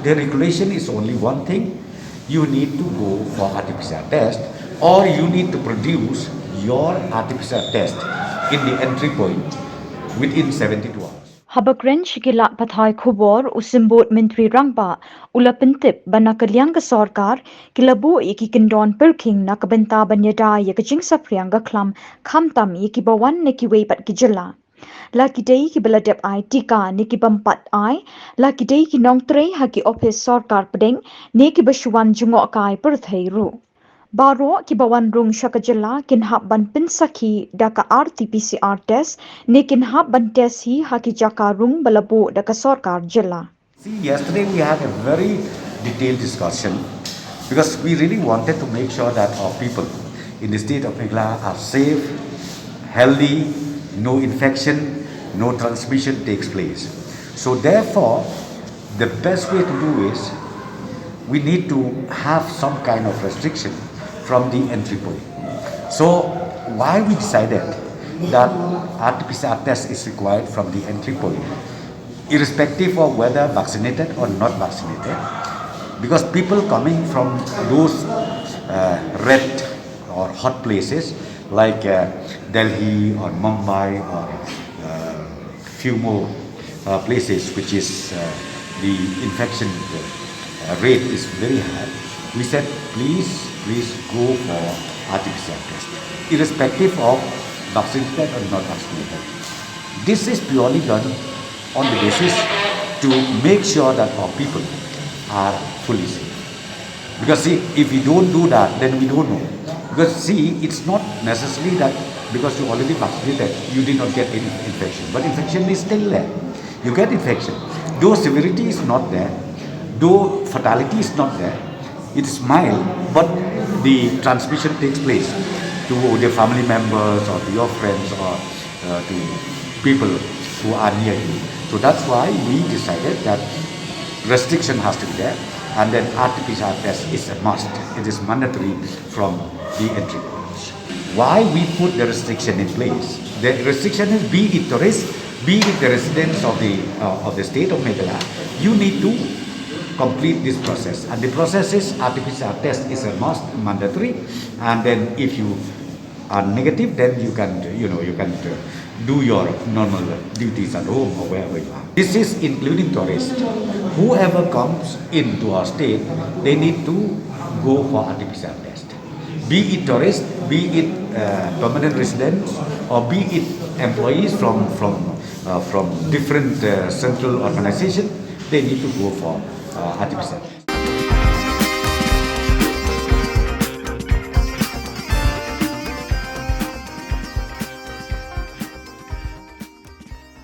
the regulation is only one thing. You need to go for RT-PCR test, or you need to produce your RT-PCR test in the entry point within 72 hours. Habakren shikila pathai khubor usimbot menteri rangpa ulapentip banakalyang ka sarkar kilabu iki kindon perking nakabenta banyada yakajing saprianga klam khamtam iki bawan nekiwe pat kijala lakidei ki beladep ai tika niki bampat ai lakidei ki nongtre haki office sarkar pedeng neki basuan jungok kai perthai ru Baro ki bawan rung shakajala kin hab ban pinsaki daka RT-PCR test ne kin hab ban test hi haki jaka rung balabu daka sarkar jala. See, yesterday we had a very detailed discussion because we really wanted to make sure that our people in the state of Meghalaya are safe, healthy, no infection, no transmission takes place. So therefore, the best way to do is we need to have some kind of restriction from the entry point. So why we decided that RT-PCR test is required from the entry point, irrespective of whether vaccinated or not vaccinated, because people coming from those red or hot places like Delhi or Mumbai or few more places which is the infection rate is very high. We said please go for RT-PCR test, irrespective of vaccinated or not vaccinated. This is purely done on the basis to make sure that our people are fully safe. Because see, if we don't do that, then we don't know. Because see, it's not necessarily that because you already vaccinated, you did not get any infection. But infection is still there. You get infection. Though severity is not there, though fatality is not there, it is mild, but the transmission takes place to the family members or to your friends or to people who are near you. So that's why we decided that restriction has to be there, and then RT-PCR test is a must. It is mandatory from the entry point. Why we put the restriction in place? The restriction is be it tourists, be it the residents of the state of Meghalaya, you need to complete this process, and the process is RT-PCR test is a must, mandatory, and then if you are negative, then you can do your normal duties at home or wherever you are. This is including tourists. Whoever comes into our state, they need to go for RT-PCR test. Be it tourists, be it permanent residents, or be it employees from different central organizations, they need to go for RT-PCR test.